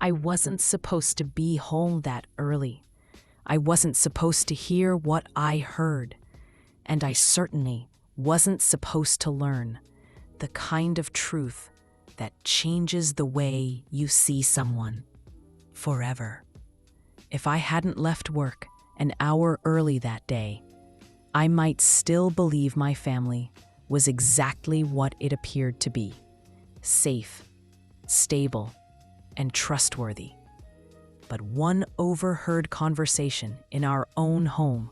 I wasn't supposed to be home that early. I wasn't supposed to hear what I heard. And I certainly wasn't supposed to learn the kind of truth that changes the way you see someone forever. If I hadn't left work an hour early that day, I might still believe my family was exactly what it appeared to be: safe, stable, and trustworthy. But one overheard conversation in our own home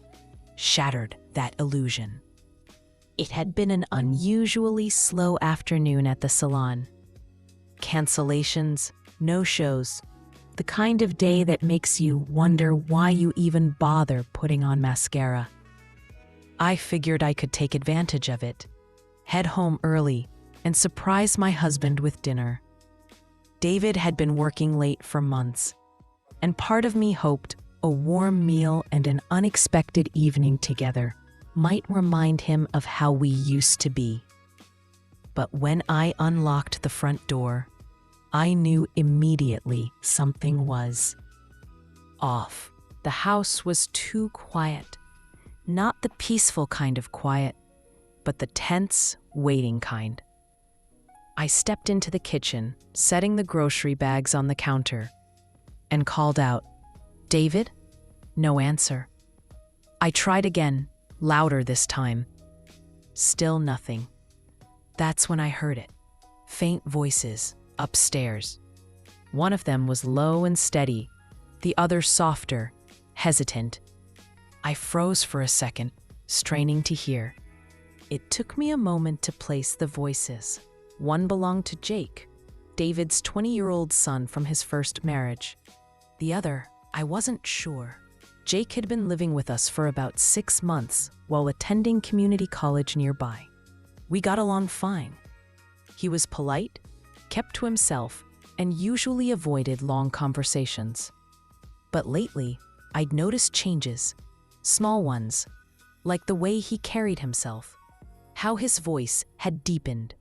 shattered that illusion. It had been an unusually slow afternoon at the salon. Cancellations, no-shows, the kind of day that makes you wonder why you even bother putting on mascara. I figured I could take advantage of it, head home early, and surprise my husband with dinner. David had been working late for months, and part of me hoped a warm meal and an unexpected evening together might remind him of how we used to be. But when I unlocked the front door, I knew immediately something was off. The house was too quiet. Not the peaceful kind of quiet, but the tense, waiting kind. I stepped into the kitchen, setting the grocery bags on the counter, and called out, "David?" No answer. I tried again, louder this time. Still nothing. That's when I heard it. Faint voices upstairs. One of them was low and steady, the other softer, hesitant. I froze for a second, straining to hear. It took me a moment to place the voices. One belonged to Jake, David's 20-year-old son from his first marriage. The other, I wasn't sure. Jake had been living with us for about 6 months while attending community college nearby. We got along fine. He was polite, kept to himself, and usually avoided long conversations. But lately, I'd noticed changes, small ones, like the way he carried himself, how his voice had deepened,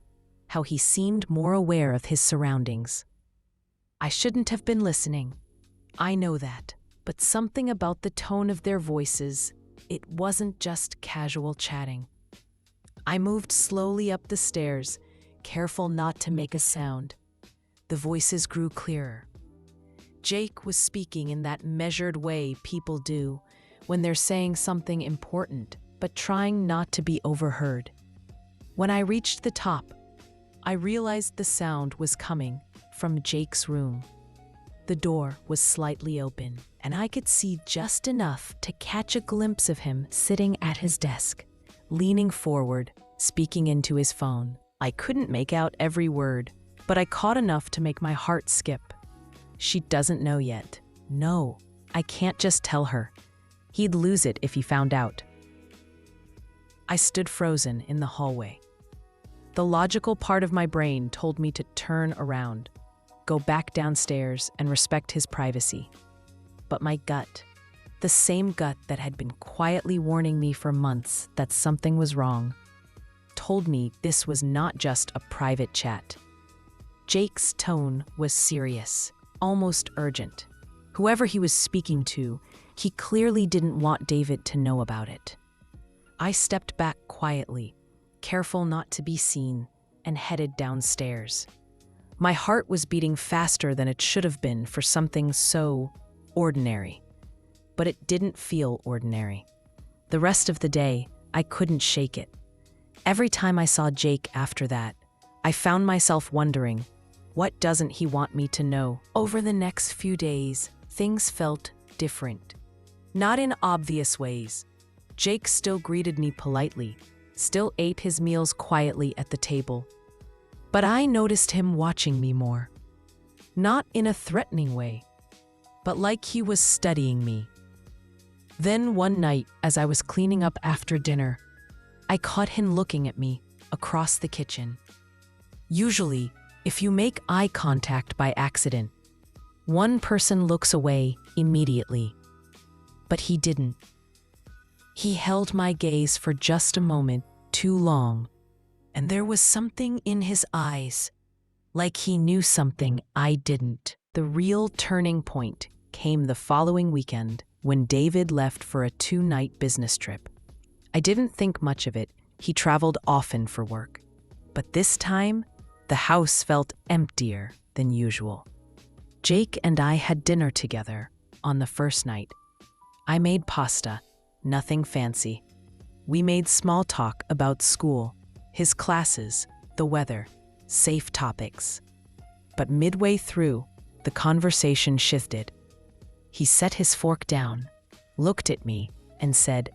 how he seemed more aware of his surroundings. I shouldn't have been listening. I know that, but something about the tone of their voices, it wasn't just casual chatting. I moved slowly up the stairs, careful not to make a sound. The voices grew clearer. Jake was speaking in that measured way people do when they're saying something important, but trying not to be overheard. When I reached the top, I realized the sound was coming from Jake's room. The door was slightly open, and I could see just enough to catch a glimpse of him sitting at his desk, leaning forward, speaking into his phone. I couldn't make out every word, but I caught enough to make my heart skip. She doesn't know yet. No, I can't just tell her. He'd lose it if he found out. I stood frozen in the hallway. The logical part of my brain told me to turn around, go back downstairs, and respect his privacy. But my gut, the same gut that had been quietly warning me for months that something was wrong, told me this was not just a private chat. Jake's tone was serious, almost urgent. Whoever he was speaking to, he clearly didn't want David to know about it. I stepped back quietly, careful not to be seen, and headed downstairs. My heart was beating faster than it should have been for something so ordinary. But it didn't feel ordinary. The rest of the day, I couldn't shake it. Every time I saw Jake after that, I found myself wondering, what doesn't he want me to know? Over the next few days, things felt different. Not in obvious ways. Jake still greeted me politely, still ate his meals quietly at the table. But I noticed him watching me more. Not in a threatening way, but like he was studying me. Then one night, as I was cleaning up after dinner, I caught him looking at me across the kitchen. Usually, if you make eye contact by accident, one person looks away immediately. But he didn't. He held my gaze for just a moment too long, and there was something in his eyes, like he knew something I didn't. The real turning point came the following weekend when David left for a 2-night business trip. I didn't think much of it. He traveled often for work. But this time, the house felt emptier than usual. Jake and I had dinner together on the first night. I made pasta, nothing fancy. We made small talk about school, his classes, the weather, safe topics. But midway through, the conversation shifted. He set his fork down, looked at me, and said,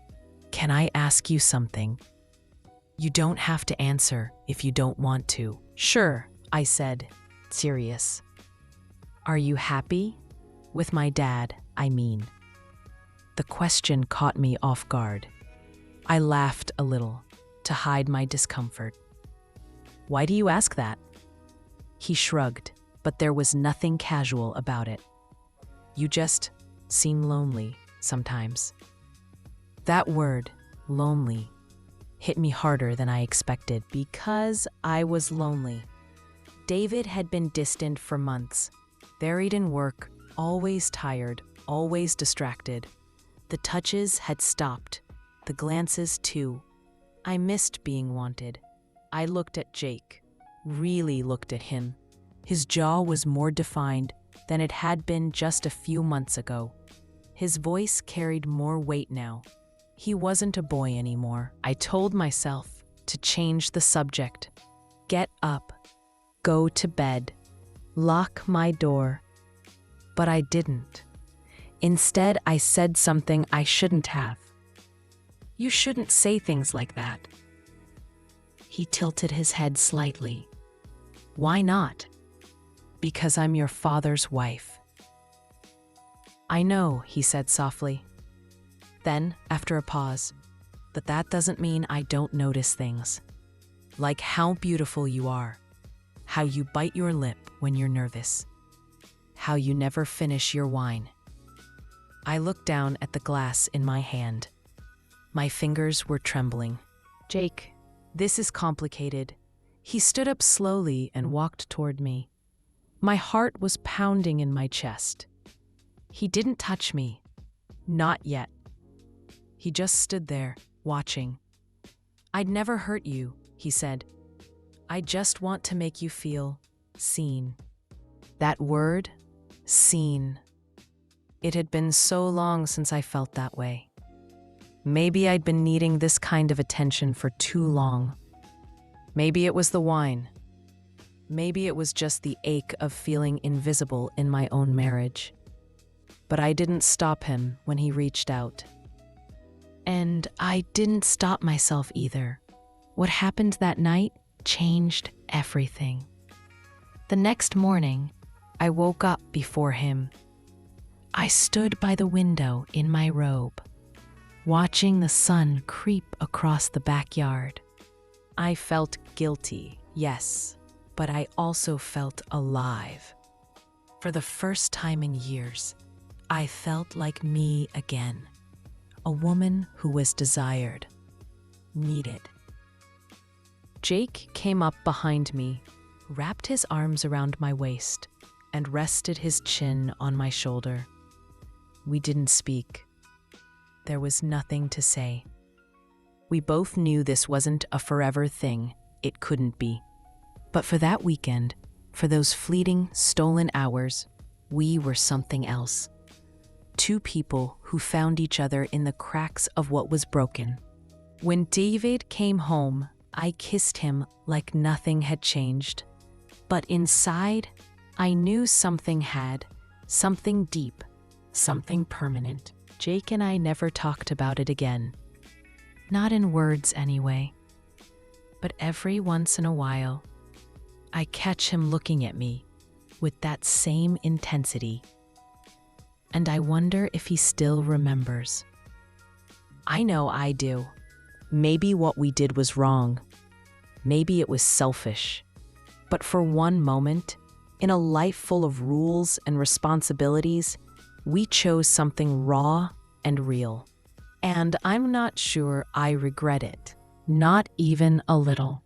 "Can I ask you something?" "You don't have to answer if you don't want to." "Sure," I said, serious. "Are you happy? With my dad, I mean." The question caught me off guard. I laughed a little to hide my discomfort. "Why do you ask that?" He shrugged, but there was nothing casual about it. "You just seem lonely sometimes." That word, lonely, hit me harder than I expected because I was lonely. David had been distant for months, buried in work, always tired, always distracted. The touches had stopped, the glances too. I missed being wanted. I looked at Jake, really looked at him. His jaw was more defined than it had been just a few months ago. His voice carried more weight now. He wasn't a boy anymore. I told myself to change the subject. Get up, go to bed, lock my door. But I didn't. Instead, I said something I shouldn't have. "You shouldn't say things like that." He tilted his head slightly. "Why not?" "Because I'm your father's wife." "I know," he said softly. Then, after a pause, "But that doesn't mean I don't notice things. Like how beautiful you are, how you bite your lip when you're nervous, how you never finish your wine." I looked down at the glass in my hand. My fingers were trembling. "Jake, this is complicated." He stood up slowly and walked toward me. My heart was pounding in my chest. He didn't touch me. Not yet. He just stood there, watching. "I'd never hurt you," he said. "I just want to make you feel seen." That word, seen. It had been so long since I felt that way. Maybe I'd been needing this kind of attention for too long. Maybe it was the wine. Maybe it was just the ache of feeling invisible in my own marriage. But I didn't stop him when he reached out. And I didn't stop myself either. What happened that night changed everything. The next morning, I woke up before him. I stood by the window in my robe, watching the sun creep across the backyard. I felt guilty, yes, but I also felt alive. For the first time in years, I felt like me again, a woman who was desired, needed. Jake came up behind me, wrapped his arms around my waist, and rested his chin on my shoulder. We didn't speak. There was nothing to say. We both knew this wasn't a forever thing. It couldn't be. But for that weekend, for those fleeting, stolen hours, we were something else. Two people who found each other in the cracks of what was broken. When David came home, I kissed him like nothing had changed. But inside, I knew something had, something deep, something permanent. Jake and I never talked about it again. Not in words, anyway. But every once in a while, I catch him looking at me with that same intensity. And I wonder if he still remembers. I know I do. Maybe what we did was wrong. Maybe it was selfish. But for one moment, in a life full of rules and responsibilities, we chose something raw and real. And I'm not sure I regret it. Not even a little.